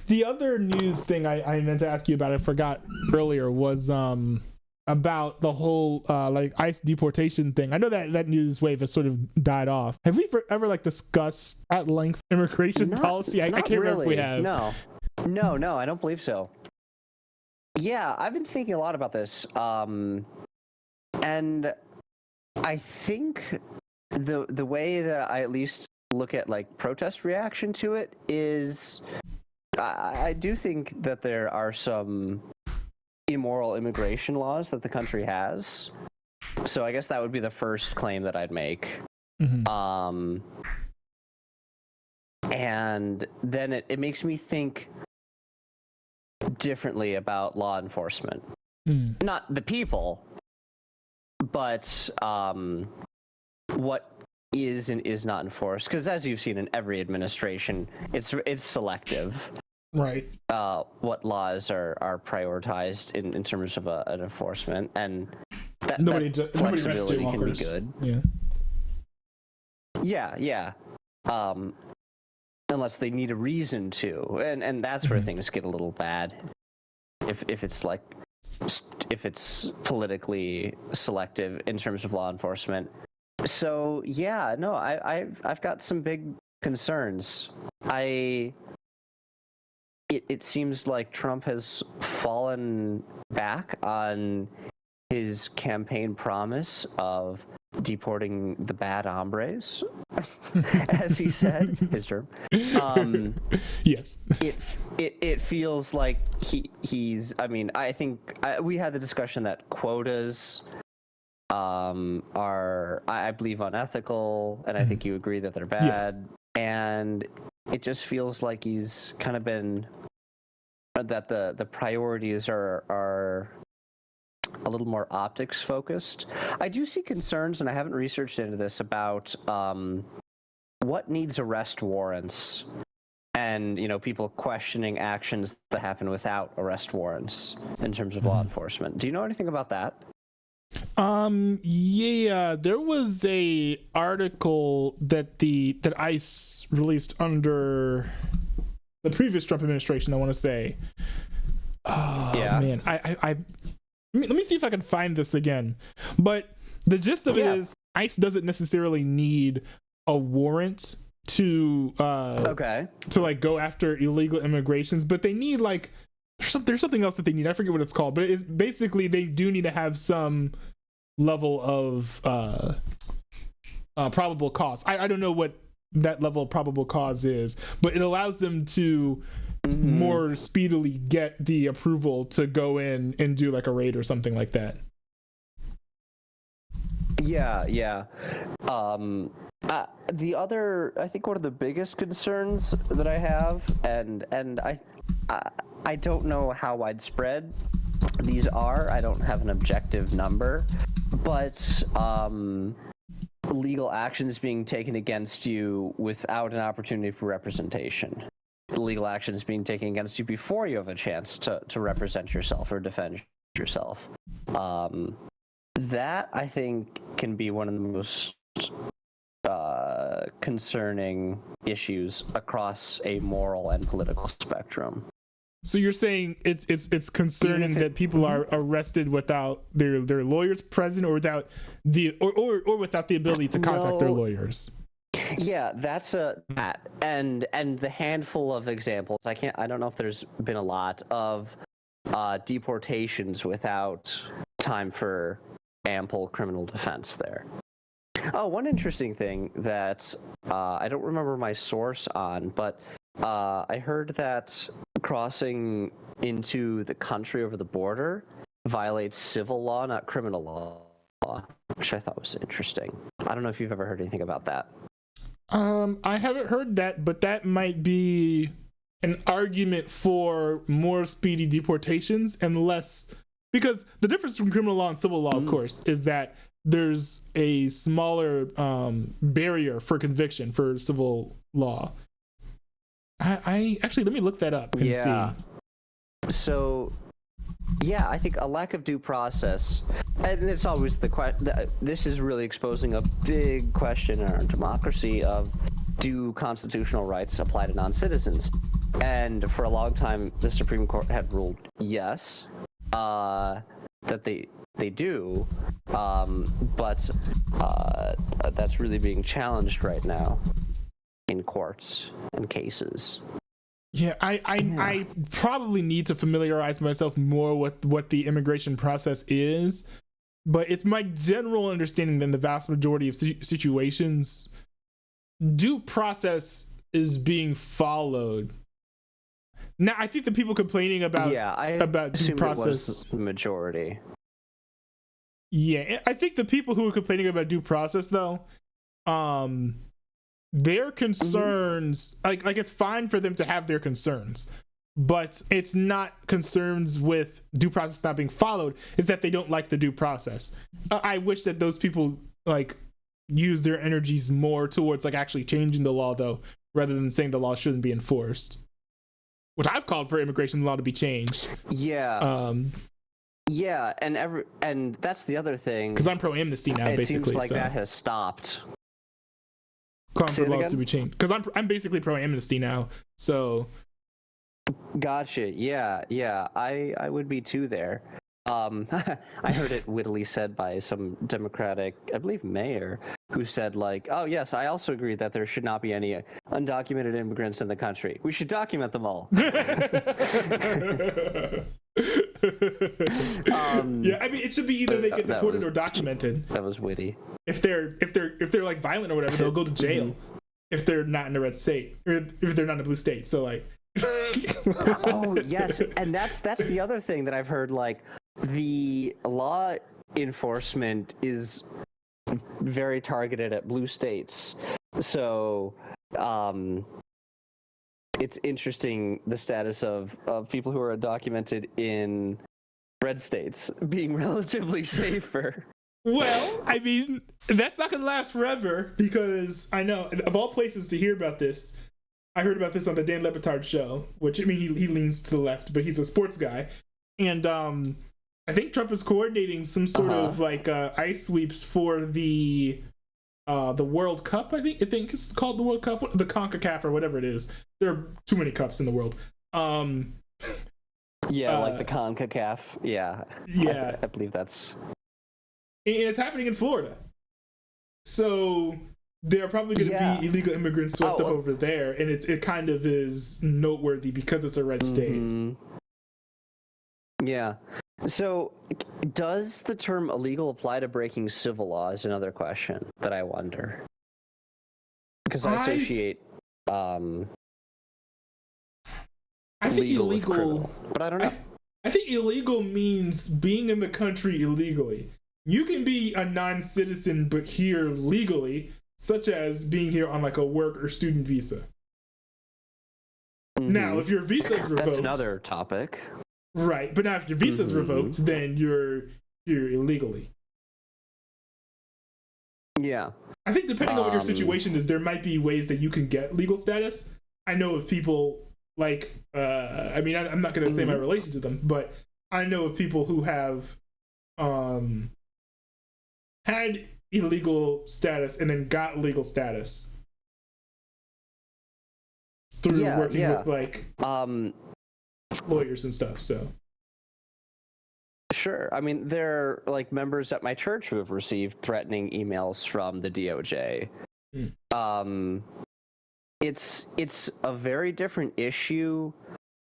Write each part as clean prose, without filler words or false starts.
the other news thing I meant to ask you about, I forgot earlier, was about the whole like ICE deportation thing. I know that news wave has sort of died off. Have we ever like discussed at length immigration policy? I can't remember if we have. No, I don't believe so. Yeah, I've been thinking a lot about this, and I think the way that I at least look at like protest reaction to it is, I do think that there are some immoral immigration laws that the country has. So I guess that would be the first claim that I'd make. Mm-hmm. And then it makes me think differently about law enforcement. Not the people, but what is and is not enforced. Because as you've seen in every administration, it's selective. Right. What laws are prioritized in terms of an enforcement, and that flexibility can be good. Yeah. Unless they need a reason to, and that's where things get a little bad. If it's politically selective in terms of law enforcement. So yeah, no, I've got some big concerns. It seems like Trump has fallen back on his campaign promise of deporting the bad hombres, as he said, his term. Yes. It feels like he's. I mean, I think we had the discussion that quotas are, I believe, unethical, and I think you agree that they're bad. Yeah. And it just feels like he's kind of been, that the priorities are a little more optics focused. I do see concerns, and I haven't researched into this, about what needs arrest warrants, and people questioning actions that happen without arrest warrants in terms of law enforcement. Do you know anything about that? Yeah, there was a article that ICE released under the previous Trump administration, I want to say. Oh, yeah. Man, let me see if I can find this again. But the gist of it is, ICE doesn't necessarily need a warrant to like go after illegal immigrations, but they need like there's something else that they need. I forget what it's called, but it's basically they do need to have some level of probable cause. I don't know what that level of probable cause is, but it allows them to more speedily get the approval to go in and do like a raid or something like that. Yeah. The other, I think one of the biggest concerns that I have, and I don't know how widespread these are. I don't have an objective number, but legal actions being taken against you without an opportunity for representation. Legal actions being taken against you before you have a chance to represent yourself or defend yourself. That, I think, can be one of the most concerning issues across a moral and political spectrum. So you're saying it's concerning that people are arrested without their lawyers present, or without or without the ability to contact their lawyers? Yeah, that's that, and the handful of examples. I don't know if there's been a lot of deportations without time for ample criminal defense there. Oh, one interesting thing that I don't remember my source on, but I heard that crossing into the country over the border violates civil law, not criminal law, which I thought was interesting. I don't know if you've ever heard anything about that. I haven't heard that, but that might be an argument for more speedy deportations and less, because the difference between criminal law and civil law, of course, is that there's a smaller barrier for conviction for civil law. I actually, let me look that up and see. So, yeah, I think a lack of due process, and it's always this is really exposing a big question in our democracy of, do constitutional rights apply to non-citizens? And for a long time, the Supreme Court had ruled yes, that they do, but that's really being challenged right now in courts and cases. Yeah, I probably need to familiarize myself more with what the immigration process is, but it's my general understanding that in the vast majority of situations, due process is being followed. Now, I think the people complaining about due process, it was the majority. Yeah, I think the people who are complaining about due process, though, their concerns, like it's fine for them to have their concerns, but it's not concerns with due process not being followed. It's that they don't like the due process. I wish that those people like use their energies more towards like actually changing the law, though, rather than saying the law shouldn't be enforced. Which I've called for immigration law to be changed. Yeah. Yeah, and that's the other thing. Because I'm pro amnesty now, it basically. It seems like that has stopped. Calling for laws to be changed. Because I'm basically pro amnesty now, so. Gotcha. Yeah. I would be too there. I heard it wittily said by some Democratic, I believe, mayor, who said, like, oh, yes, I also agree that there should not be any undocumented immigrants in the country. We should document them all. Yeah, I mean, it should be either they get deported or documented. That was witty. If they're like violent or whatever, they'll go to jail. If they're not in a red state, or if they're not in a blue state. So like. Oh yes, and that's the other thing that I've heard. Like, the law enforcement is very targeted at blue states. So it's interesting the status of people who are undocumented in red states being relatively safer. Well, I mean, that's not going to last forever, because I know, of all places to hear about this, I heard about this on the Dan Le Batard show, which, I mean, he leans to the left, but he's a sports guy. And I think Trump is coordinating some sort of like ice sweeps for the World Cup. I think it's called the World Cup, the CONCACAF or whatever it is. There are too many cups in the world. Yeah, like the CONCACAF. Yeah. I believe that's. And it's happening in Florida. So there are probably going to be illegal immigrants swept up over there, and it kind of is noteworthy because it's a red state. Yeah. So does the term illegal apply to breaking civil law is another question that I wonder. Because I associate I think illegal with criminal, but I don't know. I think illegal means being in the country illegally. You can be a non-citizen but here legally, such as being here on like a work or student visa. Now, if your visa is revoked, that's another topic. Right, but now if your visa is revoked, then you're illegally. Yeah. I think depending on what your situation is, there might be ways that you can get legal status. I know of people like, I mean, I'm not going to say my relation to them, but I know of people who have had illegal status and then got legal status through working with like lawyers and stuff. So sure, I mean, there are like members at my church who have received threatening emails from the DOJ. It's a very different issue,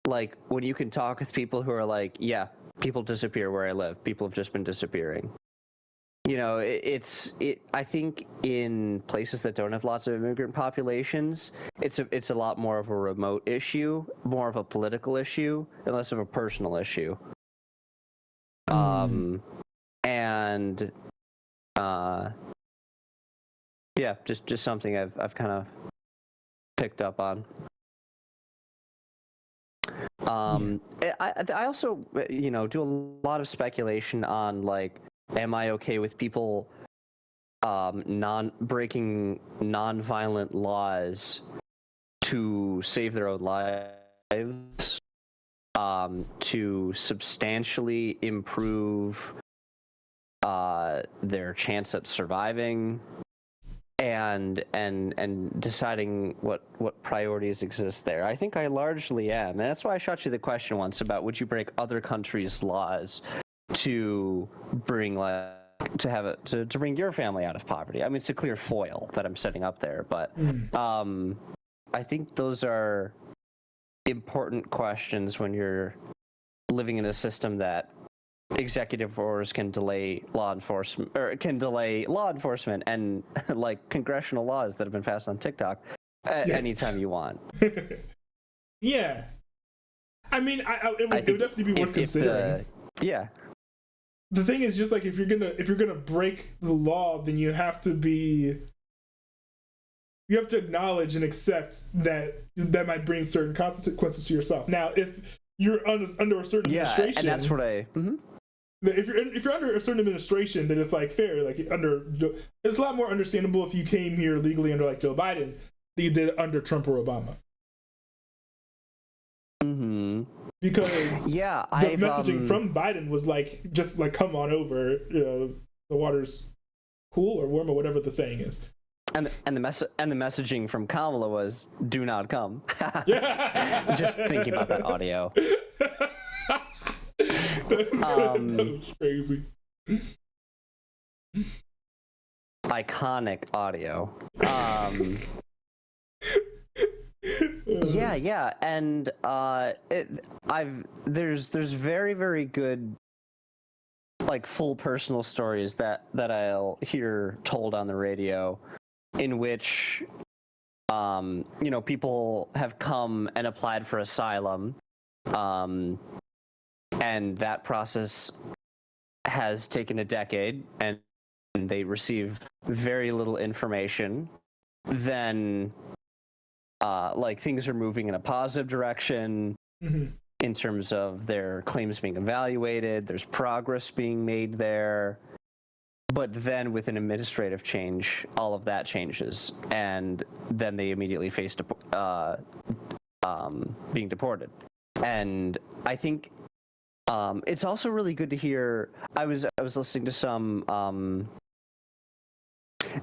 like when you can talk with people who are like, yeah, people disappear where I live, people have just been disappearing. You know, I think in places that don't have lots of immigrant populations, it's a lot more of a remote issue, more of a political issue, and less of a personal issue. Yeah, just something I've kind of picked up on. I also, do a lot of speculation on like, am I okay with people breaking non-violent laws to save their own lives, to substantially improve their chance at surviving, and and deciding what priorities exist there. I think I largely am, and that's why I shot you the question once about would you break other countries' laws to bring to bring your family out of poverty. I mean, it's a clear foil that I'm setting up there, but I think those are important questions when you're living in a system that executive orders can delay law enforcement and like congressional laws that have been passed on TikTok anytime you want. Yeah, I mean, it would definitely be worth considering. The thing is, just like if you're gonna break the law, then you have to acknowledge and accept that might bring certain consequences to yourself. Now, if you're under a certain administration, and that's what if you're under a certain administration, then it's like fair. Like it's a lot more understandable if you came here legally under like Joe Biden than you did under Trump or Obama. Because the messaging from Biden was like, just like, come on over, the water's cool or warm or whatever the saying is. And the messaging from Kamala was, do not come. Just thinking about that audio. That was crazy. Iconic audio. Yeah, and there's very, very good, like, full personal stories that I'll hear told on the radio, in which people have come and applied for asylum, and that process has taken a decade, and they receive very little information. Then things are moving in a positive direction in terms of their claims being evaluated. There's progress being made there. But then with an administrative change, all of that changes. And then they immediately face being deported. And I think it's also really good to hear. I was listening to some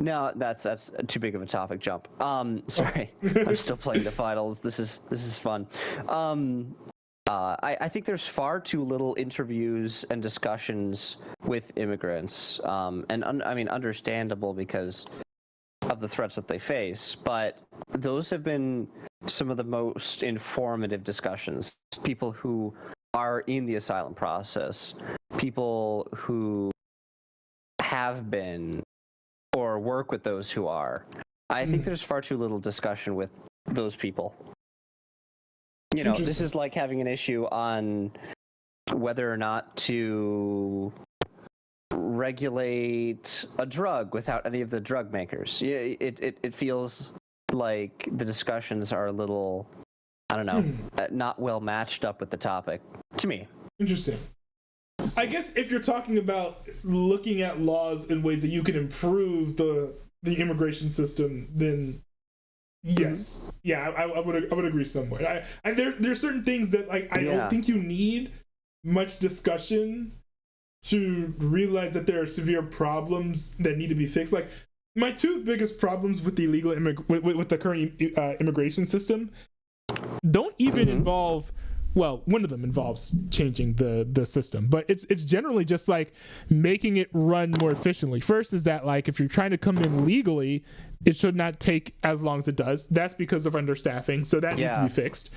no, that's too big of a topic jump. Sorry, I'm still playing the finals. This is fun. I think there's far too little interviews and discussions with immigrants, and I mean, understandable because of the threats that they face. But those have been some of the most informative discussions. People who are in the asylum process, people who have been or work with those who are. I think there's far too little discussion with those people. This is like having an issue on whether or not to regulate a drug without any of the drug makers. It feels like the discussions are a little, I don't know, not well matched up with the topic, to me. Interesting. I guess if you're talking about looking at laws in ways that you can improve the immigration system, then yes, I would agree somewhat. There's certain things that I don't think you need much discussion to realize that there are severe problems that need to be fixed. Like, my two biggest problems with the illegal with the current immigration system don't even involve. Well, one of them involves changing the system, but it's generally just like making it run more efficiently. First is that, like, if you're trying to come in legally, it should not take as long as it does. That's because of understaffing, so that needs to be fixed.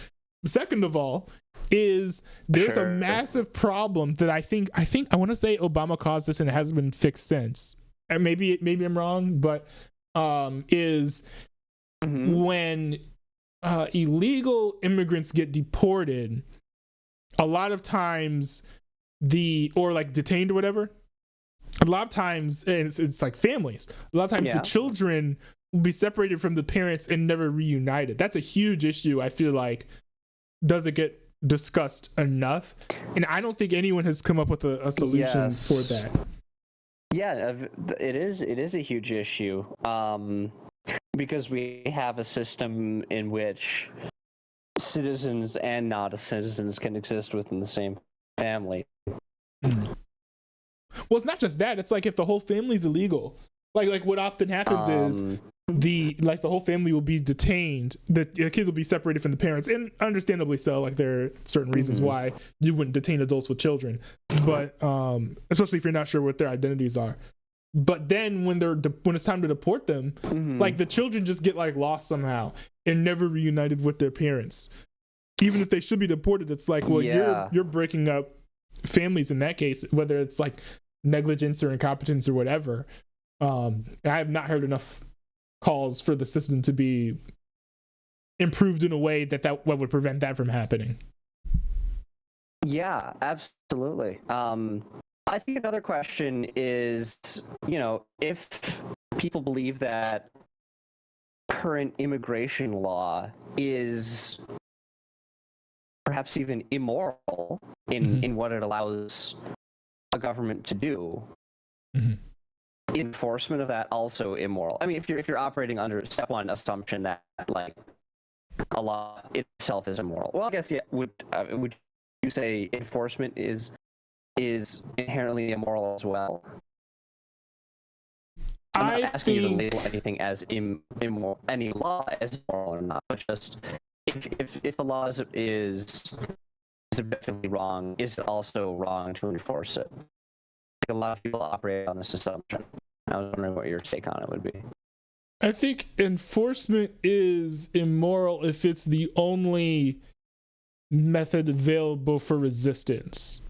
Second of all, is there's a massive problem that I think I want to say Obama caused this and it hasn't been fixed since. And maybe I'm wrong, but is when illegal immigrants get deported, a lot of times or like detained or whatever, a lot of times it's like families, a lot of times the children will be separated from the parents and never reunited. That's a huge issue. I feel like doesn't get discussed enough, and I don't think anyone has come up with a solution for that. It is a huge issue, because we have a system in which citizens and non-citizens can exist within the same family. Well, it's not just that. It's like if the whole family's illegal, like what often happens is the whole family will be detained. The kids will be separated from the parents, and understandably so. Like, there are certain reasons why you wouldn't detain adults with children, but especially if you're not sure what their identities are. But then when it's time to deport them, like, the children just get like lost somehow and never reunited with their parents. Even if they should be deported, it's like, well, you're breaking up families in that case, whether it's like negligence or incompetence or whatever. I have not heard enough calls for the system to be improved in a way that would prevent that from happening. Yeah, absolutely. I think another question is, if people believe that current immigration law is perhaps even immoral in what it allows a government to do, enforcement of that also immoral. I mean, if you're operating under step one assumption that like a law itself is immoral, well, I guess would you say enforcement is inherently immoral as well? I'm not asking you to label anything as immoral, any law as immoral or not, but just if a law is objectively wrong, is it also wrong to enforce it? A lot of people operate on this assumption. I was wondering what your take on it would be. I think enforcement is immoral if it's the only method available for resistance.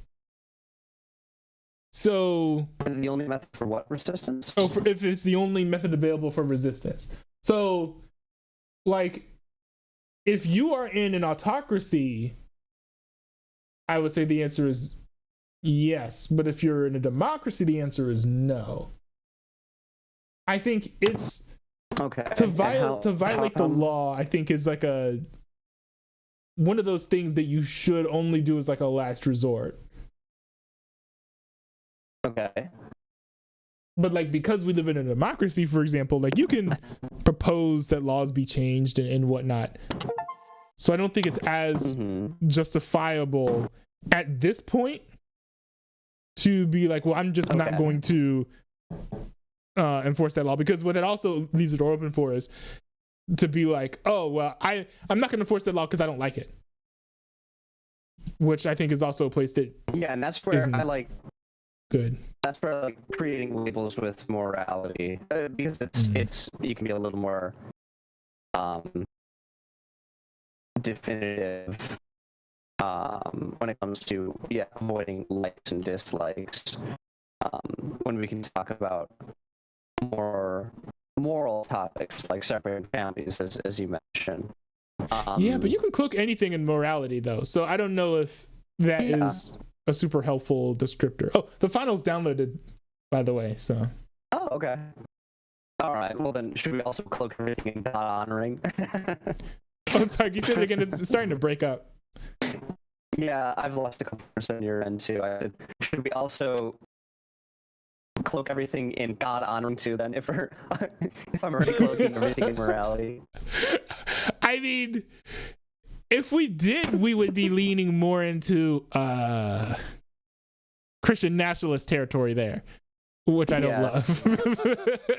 So, and the only method for what resistance? Oh, if it's the only method available for resistance. So, like, if you are in an autocracy, I would say the answer is yes. But if you're in a democracy, the answer is no. I think it's to violate the law. I think is like one of those things that you should only do as like a last resort. Okay. But like, because we live in a democracy, for example, like, you can propose that laws be changed and whatnot. So I don't think it's as justifiable at this point to be like, well, I'm just not going to enforce that law, because what it also leaves the door open for is to be like, oh, well, I'm not going to enforce that law because I don't like it. Which I think is also a place that and that's where I like good. That's where like creating labels with morality, because it's you can be a little more definitive when it comes to avoiding likes and dislikes. When we can talk about more moral topics like separating families, as you mentioned. But you can cloak anything in morality, though. So I don't know if that is a super helpful descriptor. Oh, the final's downloaded, by the way. So. Oh, okay. All right. Well, then, should we also cloak everything in God honoring? Oh, sorry. You said it again. It's starting to break up. Yeah, I've lost a couple percent on your end too. I said, should we also cloak everything in God honoring too? Then, if I'm already cloaking everything in morality. I mean, if we did, we would be leaning more into Christian nationalist territory there, which I don't love.